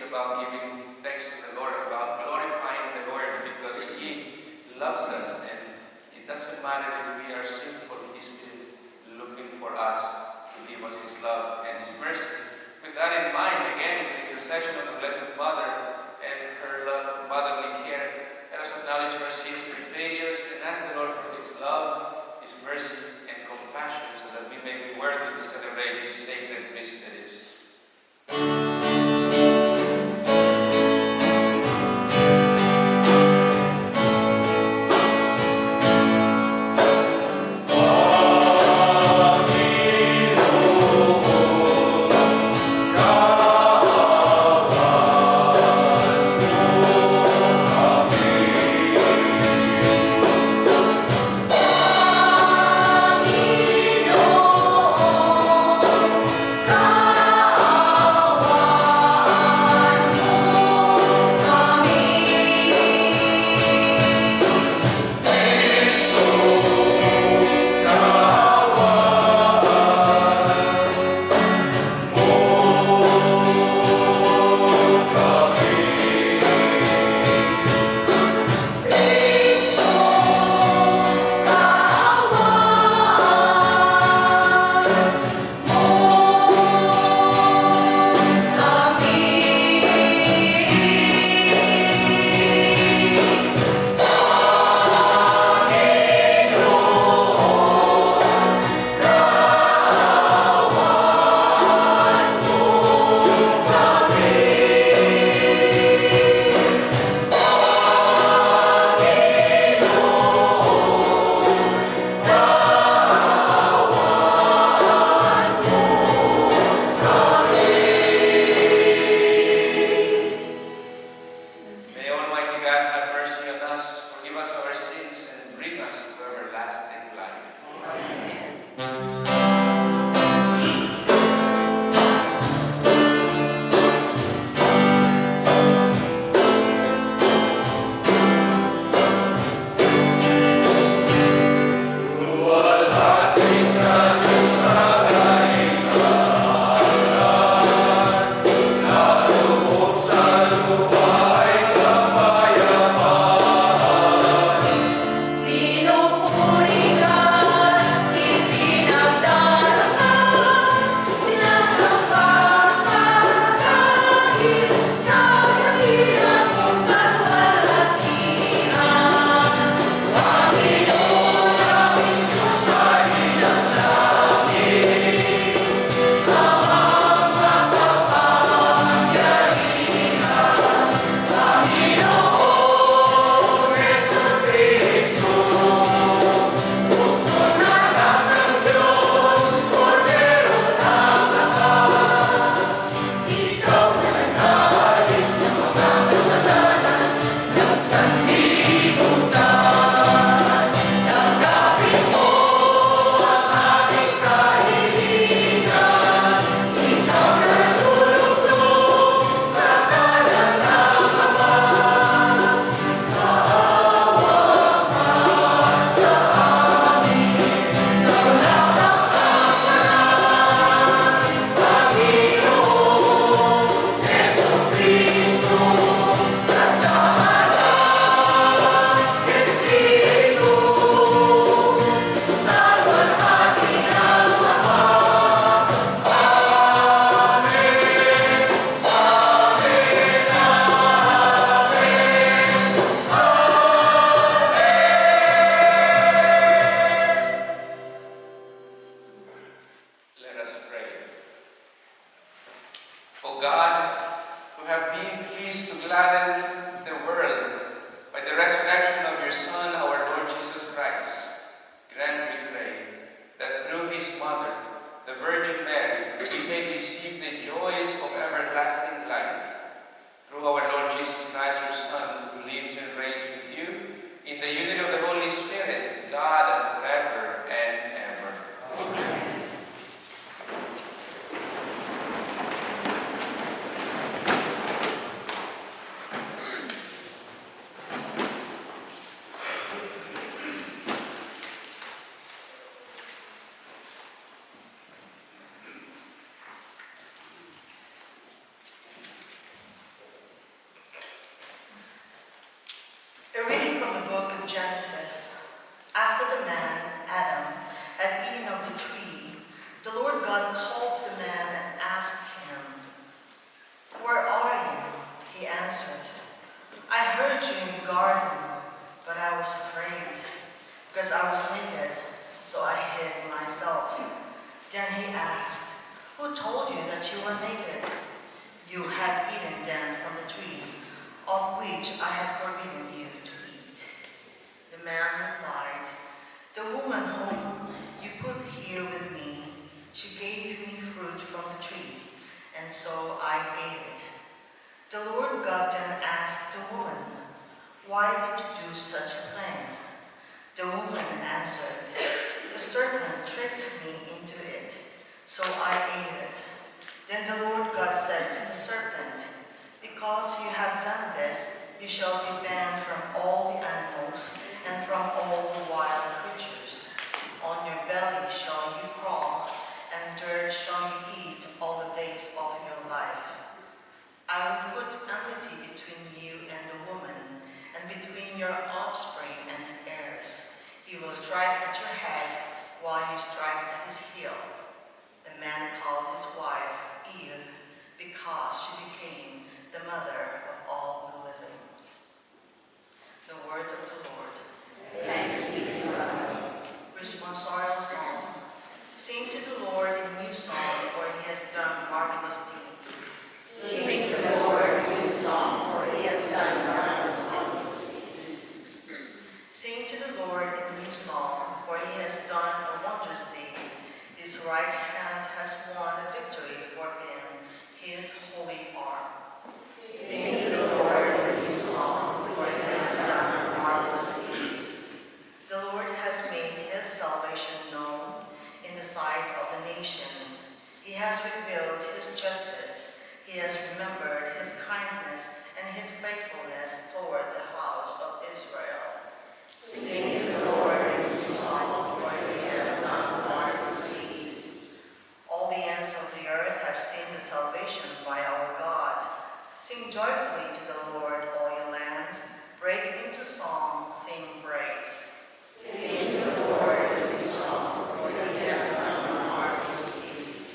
about giving thanks to the Lord, about glorifying the Lord because He loves us, and it doesn't matter if we are sinful, He's still looking for us to give us His love and His mercy. With that in mind, again, with the intercession of the Blessed Mother and her motherly care, let us acknowledge our sins and failures and ask the Lord for His love, His mercy, and compassion so that we may be worthy to celebrate His sacred mysteries. so I ate it. The Lord God then asked the woman, "Why did you do such a thing?" The woman answered, "The serpent tricked me into it, so I ate it." Then the Lord God said to the serpent, "Because you have done this, you shall be banned from all the animals and from all the wild creatures. On your belly shall you crawl, and dirt shall you eat all the days of your life. I will put enmity between you and the woman, and between your offspring and heirs. He will strike at your head, while you strike at his heel." The man called his wife Eve, because she became the mother of all the living. The word of the Lord. Thanks be to God. Responsorial Psalm. Sing to the Lord a new song, for he has done marvelous deeds. Sing to the Lord a new song, for he has done marvelous things. Sing to the Lord a new song, for he has done wondrous deeds. His right hand has won a victory for him, his holy arm. Sing to the Lord a new song, for he has done marvelous deeds. The Lord has made his salvation known in the sight of the nations. He has revealed his justice. He has remembered his kindness and his faithfulness toward the house of Israel. Sing to the Lord a new song, for he has done marvelous deeds. All the ends of the earth have seen the salvation by our God. Sing joyfully to the Lord, all you lands. Break into song, sing praise. Sing to the Lord a new song, for he has done marvelous deeds.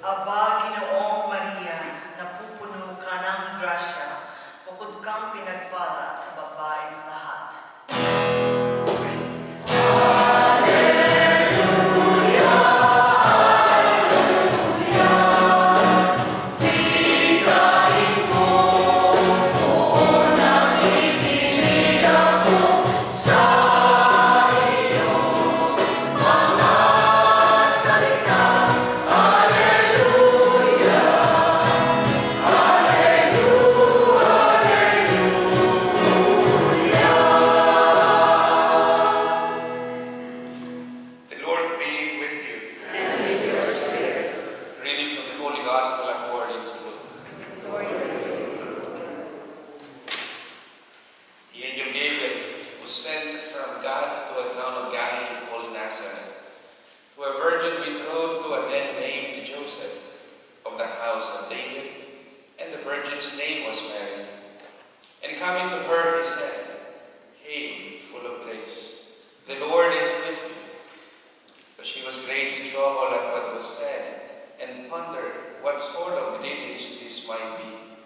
Aba, Ginoong Maria, napupuno ka ng grasya, bukod kang pinagpala sa babaeng lahat. The Lord be with you. And with your spirit. Reading from the Holy Gospel according to Luke. Glory to you. The angel Gabriel was sent from God to a town of Galilee called Nazareth, to a virgin betrothed to a man named Joseph, of the house of David, and the virgin's name was Mary. And coming to her, he said, "Hail, full of grace, the Lord is with you." But she was greatly troubled at what was said, and pondered what sort of greetings this might be.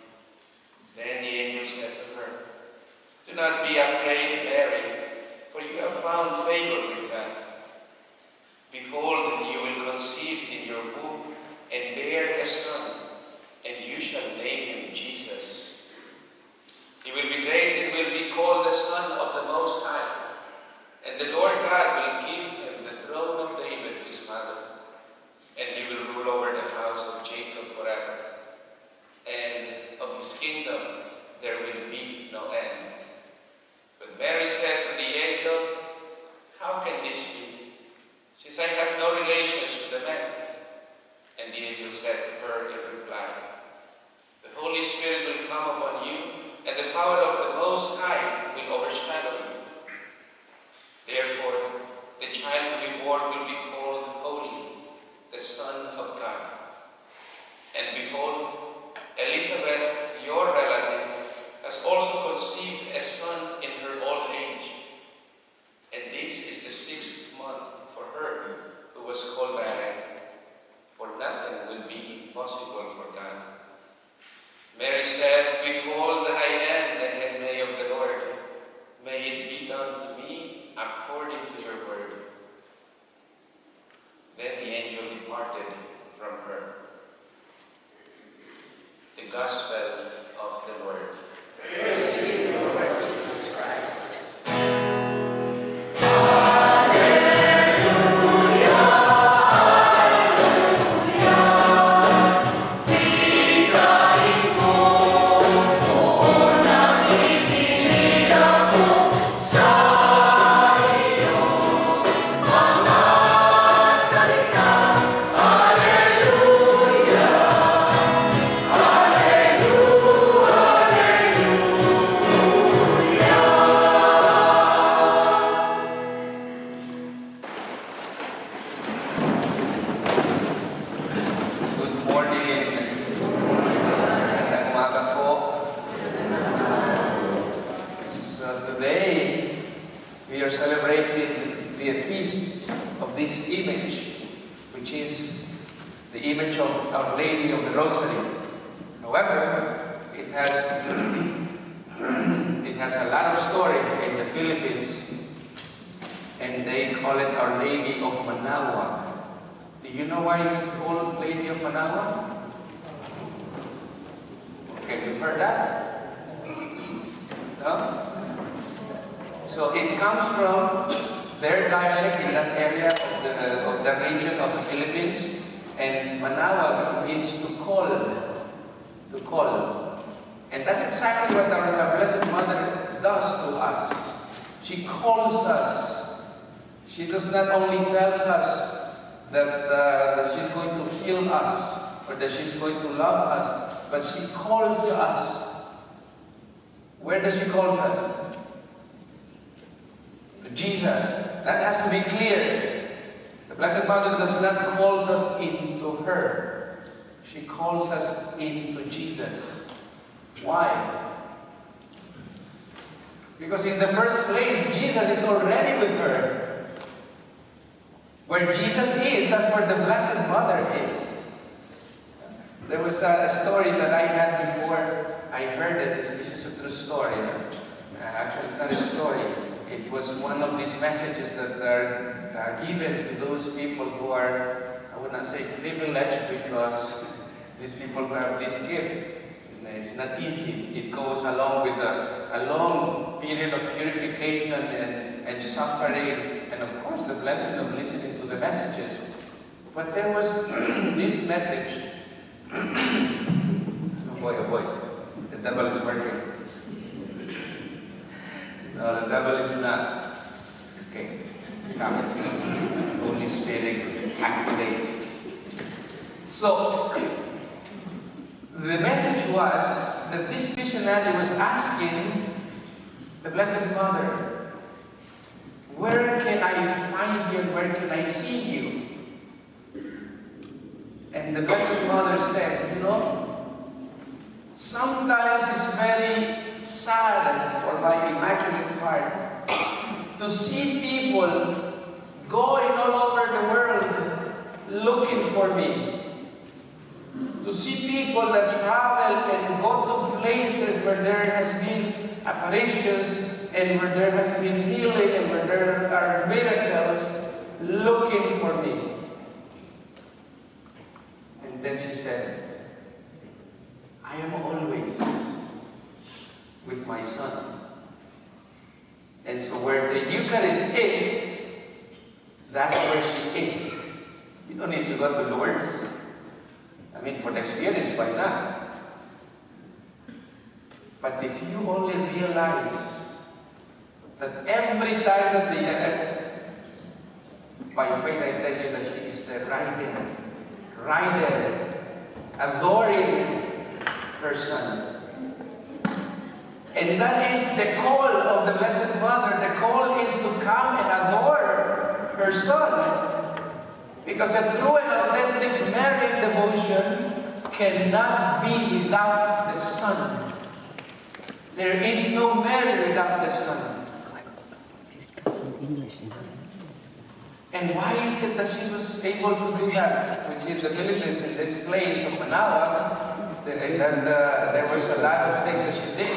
Then the angel said to her, "Do not be afraid, Mary, for you have found favor with God. Behold, you will conceive in your womb and bear a son, and you shall name him Jesus. He will be great and will be called the Son of the Most High, and the Lord God will give him the throne of David his father, and he will rule over the house of Jacob forever, and of his kingdom there will be no end." But Mary said to the angel, "How can this be, since I have no relations with a man?" And the angel said to her in reply, "The Holy Spirit will come upon you, and the power of the Most High will overshadow you. Therefore, the child to be born will be called Holy, the Son of God. The Gospel of the Lord. Praise to you, Lord Jesus Christ. Good morning. Magandang umaga po. So today, we are celebrating the feast of this image, which is the image of Our Lady of the Rosary. However, it has a lot of story in the Philippines, and they call it Our Lady of Manaoag. Do you know why it's called Lady of Manaoag? Okay, you've heard that? No? So it comes from their dialect in that area of the region of the Philippines, and Manaoag means to call. To call. And that's exactly what our Blessed Mother does to us. She calls us. She does not only tell us that she's going to heal us or that she's going to love us, but she calls us. Where does she call us? To Jesus. That has to be clear. The Blessed Mother does not call us into her. She calls us into Jesus. Why? Because in the first place, Jesus is already with her. Where Jesus is, that's where the Blessed Mother is. There was a story that I had before I heard it. This is a true story. Actually, it's not a story. It was one of these messages that are given to those people who are, I would not say privileged, because these people who have this gift. It's not easy. It goes along with a long period of purification and suffering, and of course the blessing of listening to the messages. But there was this message. Oh boy, the devil is working. No, the devil is not. Okay, come in. Holy Spirit, activate. So, the message was that this missionary was asking the Blessed Mother, where can I find you and where can I see you? And the Blessed Mother said, you know, sometimes it's very sad for my Immaculate Heart to see people going all over the world looking for me. To see people that travel and go to places where there has been apparitions and where there has been healing and where there are miracles looking for me. And then she said, I am always with my Son. And so where the Eucharist is, that's where she is. You don't need to go to Lourdes. I mean, for the experience, why not? But if you only realize that every time that by faith I tell you that she is there, right there, adoring her Son. And that is the call of the Blessed Mother. The call is to come and adore her Son. Because a true and authentic Marian devotion cannot be without the Son. There is no Mary without the Son. And why is it that she was able to do that? Which is the Philippines, in this place of Manaoag, there was a lot of things that she did.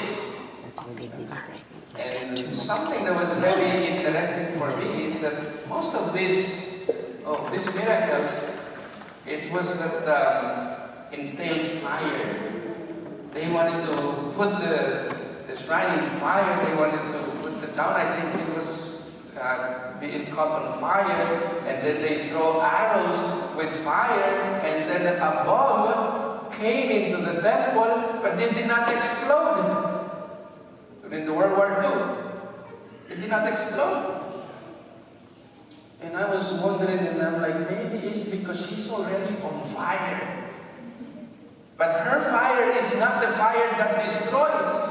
And something that was very interesting for me is that most of these miracles, it was that entailed fire. They wanted to put the shrine in fire. They wanted to put the town, I think it was being caught on fire, and then they throw arrows with fire, and then a bomb came into the temple, but it did not explode. During the World War II, it did not explode. And I was wondering, and I'm like, maybe it's because she's already on fire. But her fire is not the fire that destroys.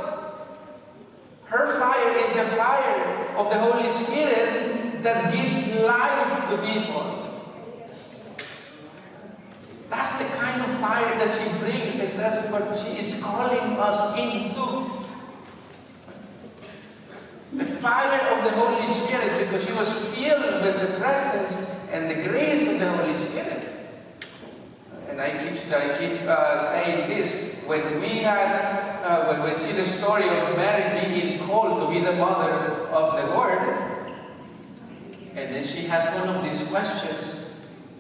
Her fire is the fire of the Holy Spirit that gives life to people. That's the kind of fire that she brings, and that's what she is calling us into. The fire of the Holy Spirit, because she was filled with the presence and the grace of the Holy Spirit. And I keep saying this, when we see the story of Mary being called to be the mother of the Lord, and then she has one of these questions,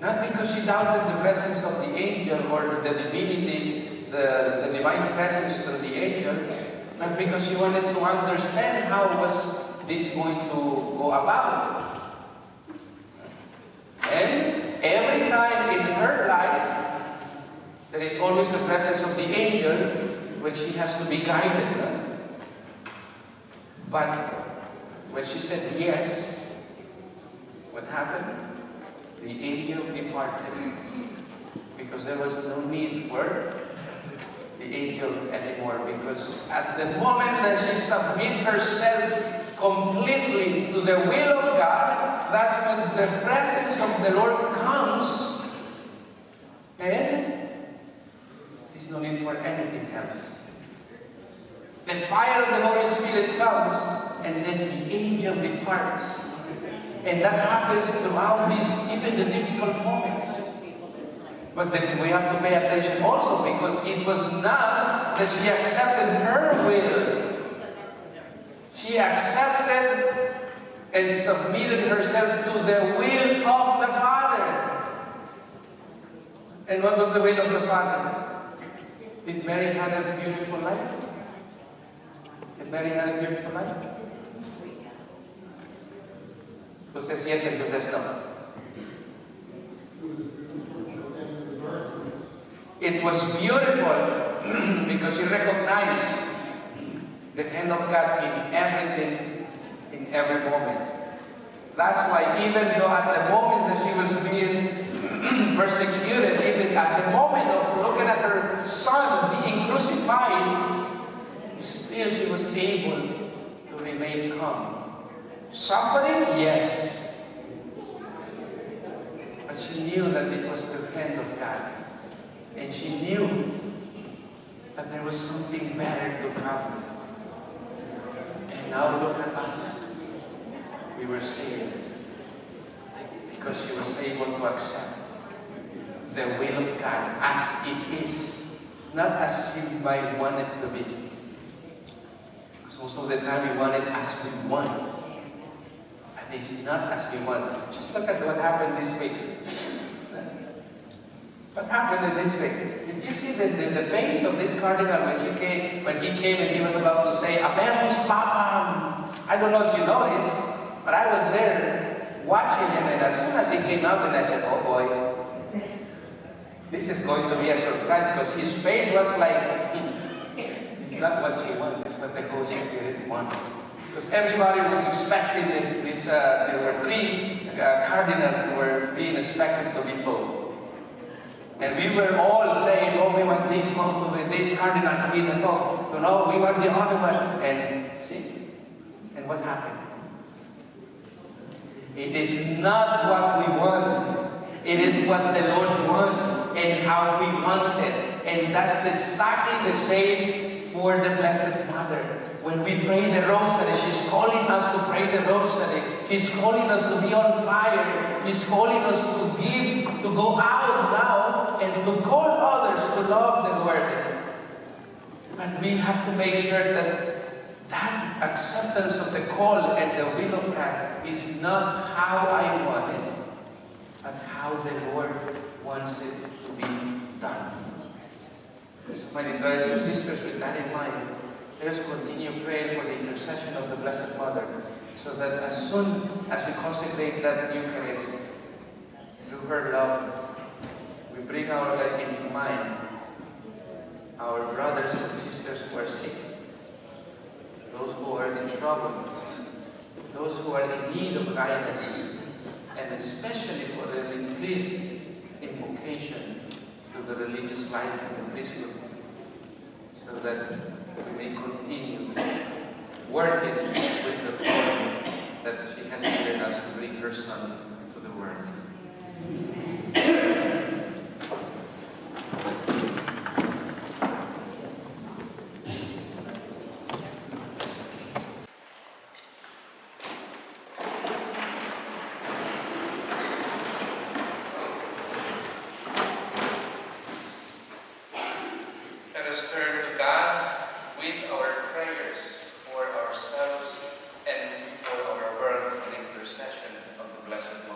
not because she doubted the presence of the angel or the divinity, the divine presence of the angel, but because she wanted to understand how was this going to go about. And every time in her life, there is always the presence of the angel when she has to be guided. But when she said yes, what happened? The angel departed, because there was no need for the angel anymore, because at the moment that she submit herself completely to the will of God, that's when the presence of the Lord comes, and there's no need for anything else. The fire of the Holy Spirit comes, and then the angel departs. And that happens throughout even the difficult moments. But then we have to pay attention also, because it was not that she accepted her will. She accepted and submitted herself to the will of the Father. And what was the will of the Father? Did Mary have a beautiful life? Did Mary have a beautiful life? Who says yes and who says no? It was beautiful because she recognized the hand of God in everything, in every moment. That's why even though at the moments that she was being persecuted, even at the moment of looking at her son being crucified, still she was able to remain calm. Suffering, yes. But she knew that it was the hand of God. And she knew that there was something better to come. And now look at us. We were saved because she was able to accept the will of God as it is, not as she might want it to be. Because most of the time we want it as we want. And it's not as we want. Just look at what happened this week. What happened in this week? Did you see the face of this cardinal when he came and he was about to say, "Habemus Papam"? I don't know if you noticed, but I was there watching him, and as soon as he came out, and I said, "Oh boy, this is going to be a surprise," because his face was like, it's not what you want, it's what the Holy Spirit wants. Because everybody was expecting this there were three cardinals who were being expected to be pope. And we were all saying, "Oh, we want this pope, this cardinal to be the pope. No, we want the other one." And see, and what happened? It is not what we want. It is what the Lord wants and how He wants it. And that's exactly the same for the Blessed Mother. When we pray the Rosary, she's calling us to pray the Rosary. She's calling us to be on fire. She's calling us to go out now and to call others to love the Lord. But we have to make sure that acceptance of the call and the will of God is not how I want it, but how the Lord wants it to be done. Because my dear brothers and sisters, with that in mind, let us continue praying for the intercession of the Blessed Mother, so that as soon as we consecrate that Eucharist, through her love, we bring our life into mind, our brothers and sisters who are sick, those who are in trouble, those who are in need of guidance, and especially for the increase in vocation to the religious life of the priesthood, so that we may continue working with the glory that she has given us to bring her Son to the world. Let us turn to God with our prayers for ourselves and for our world in intercession of the Blessed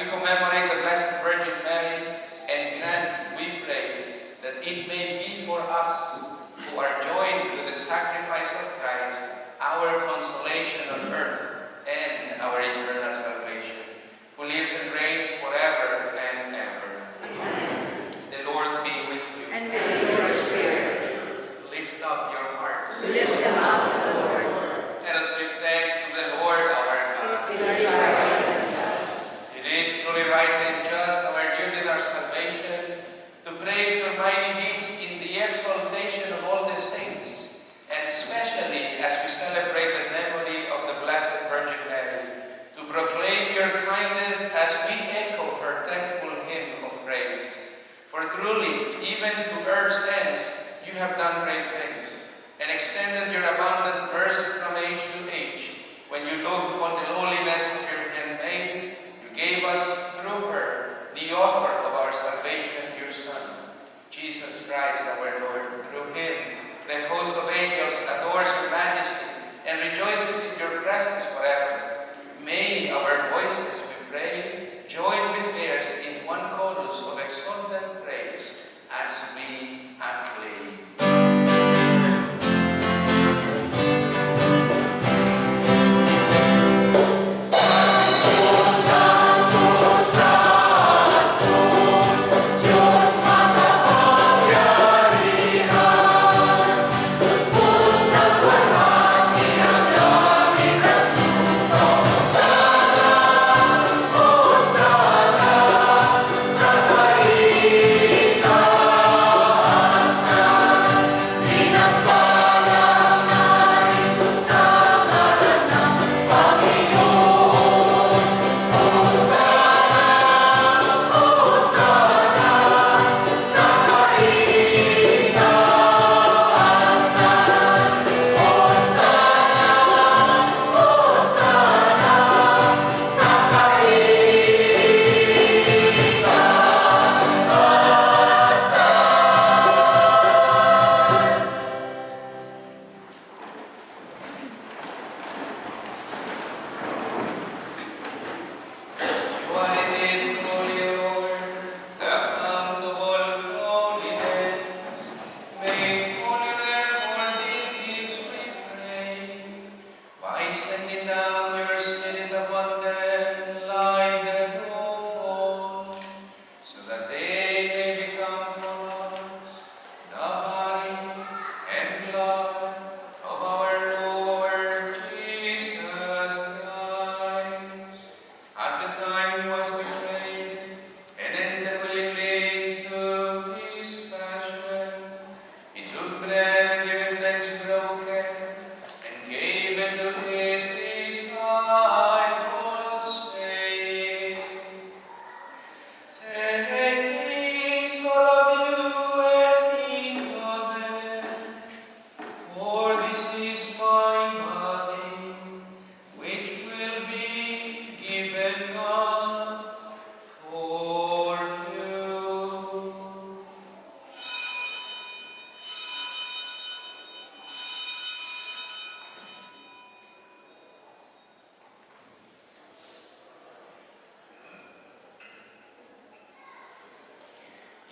we commemorate the Blessed Virgin Mary and grant, we pray, that it may be for us who are joined with the sacrifice of Christ, our consolation on earth and our eternal salvation, who lives and reigns forever and ever. Amen. The Lord be with you. And with your spirit. Lift up your hearts. We lift them up to the Lord. Let us give thanks to the Lord our God. It is right and just. It is truly right and just, our duty and our salvation, to praise your mighty deeds in the exaltation of all the saints, and especially as we celebrate the memory of the Blessed Virgin Mary, to proclaim your kindness as we echo her thankful hymn of praise. For truly, even to earth's ends, you have done great things, and extended your abundant mercy from age to age. When you looked upon the lowliness of your handmaid, you gave us through her the author of our salvation, your Son, Jesus Christ our Lord. Through him, the host of angels adores your majesty and rejoices in your presence forever. May our voices, we pray, join with theirs in one chorus of exultant praise as we acclaim.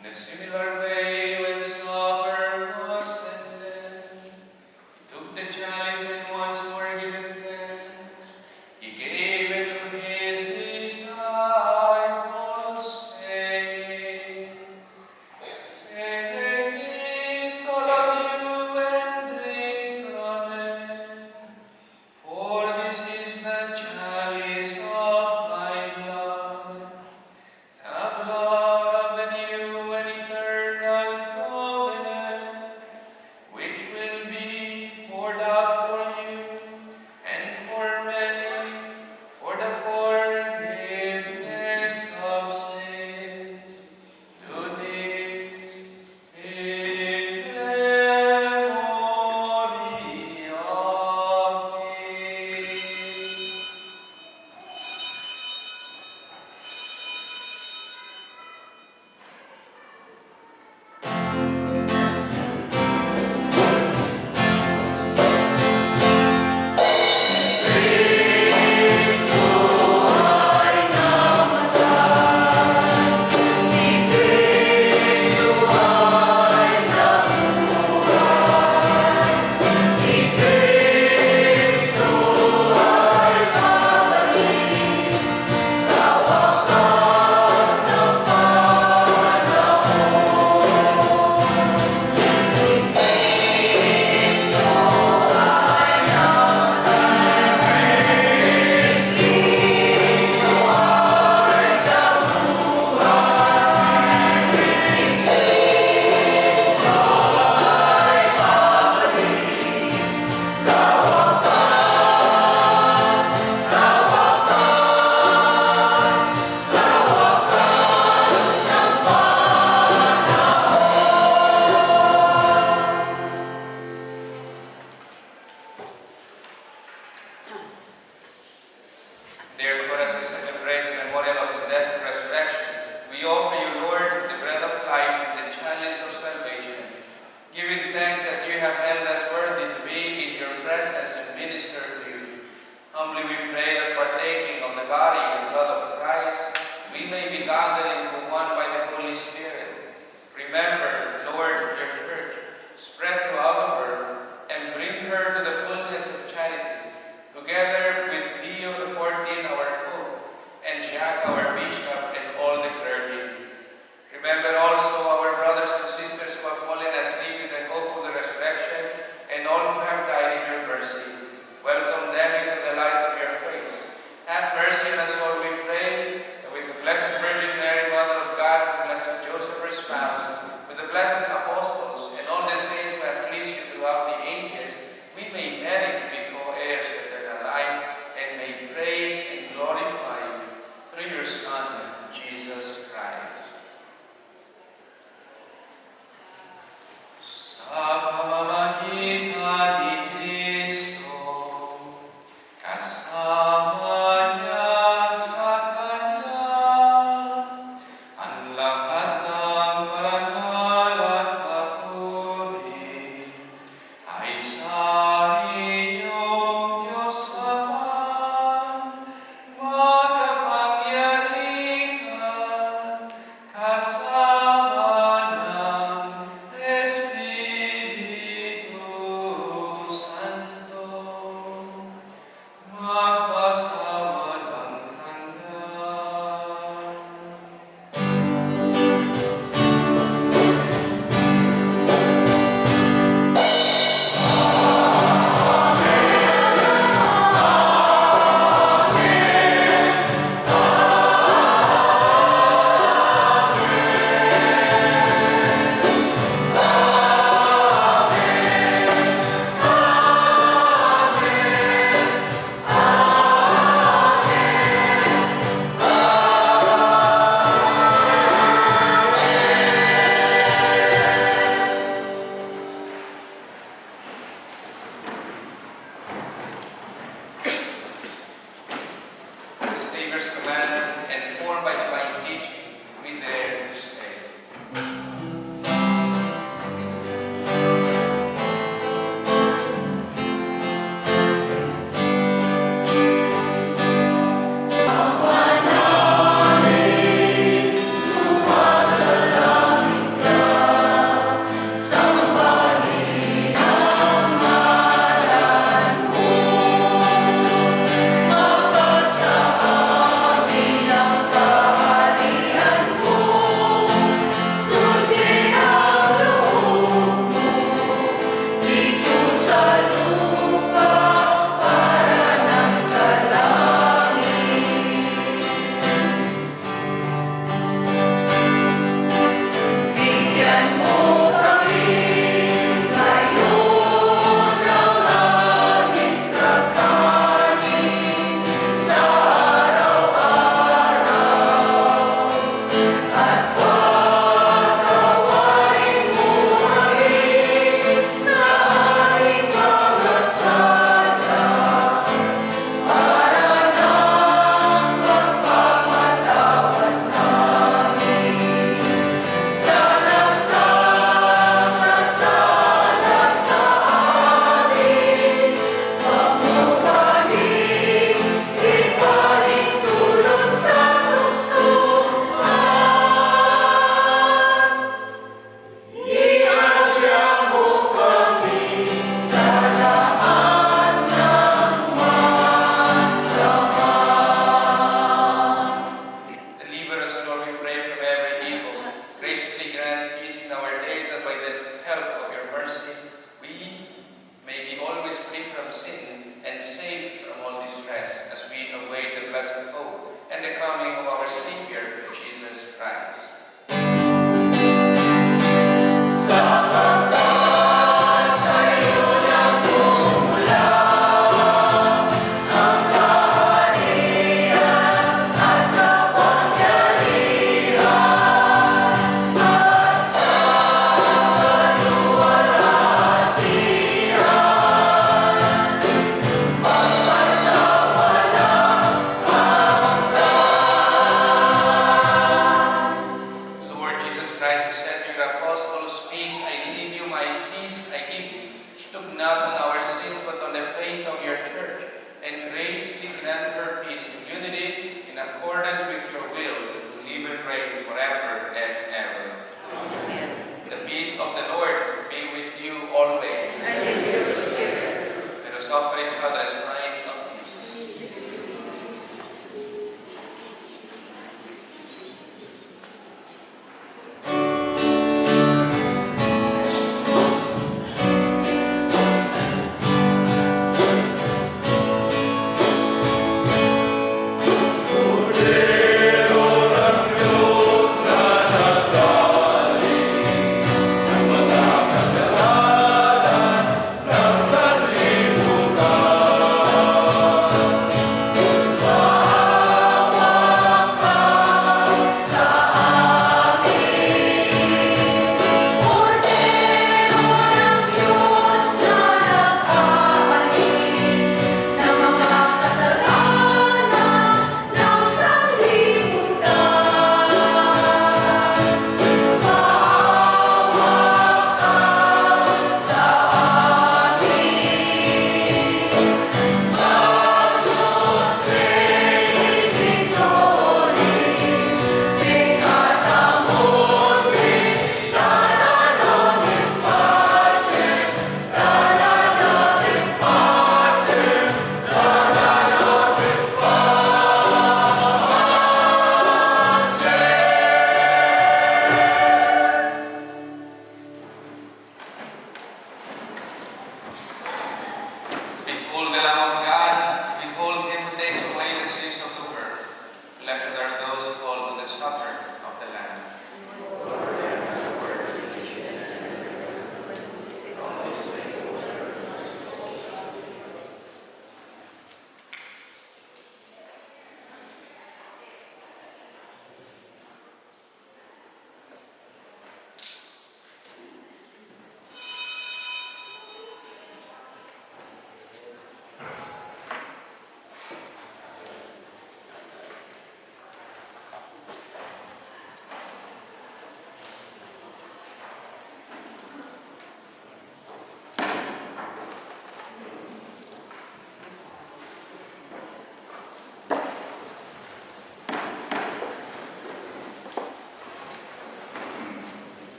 In a similar way, when supper was ended, he took the chalice and once more given thanks, he gave it to his disciples, saying, "Take this, all of you, and drink from it, for this is the chalice of my blood, the blood of the new and eternal Deliver us, Lord, we pray, from every evil. Graciously grant peace in our days, that by the help of your mercy, we may be always free from sin and safe from all distress, as we await the blessed hope and the coming of our Savior, Jesus Christ. Ang kaharian at kapangyarihan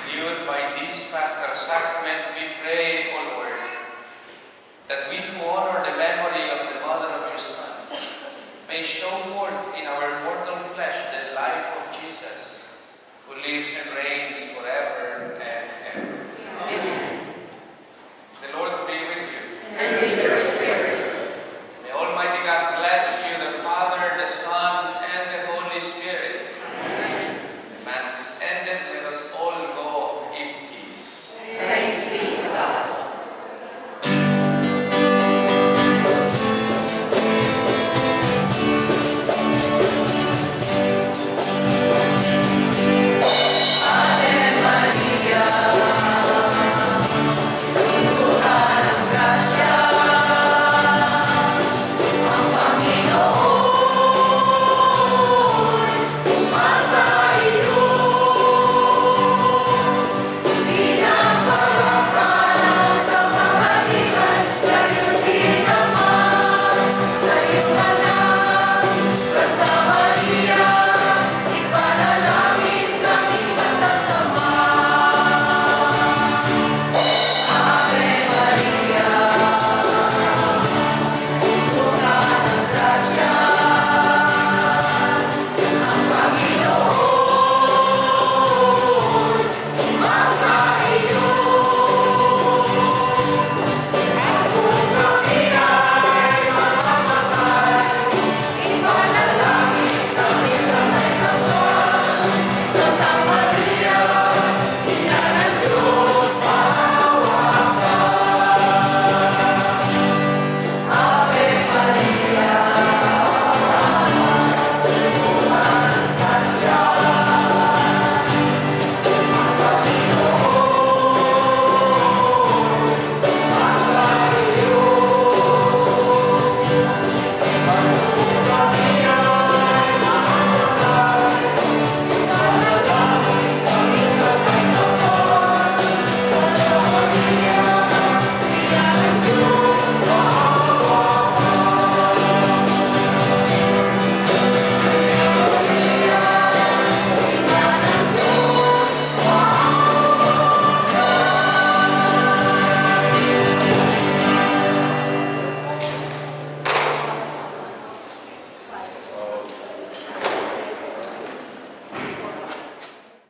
Renewed by this Paschal Sacrament, we pray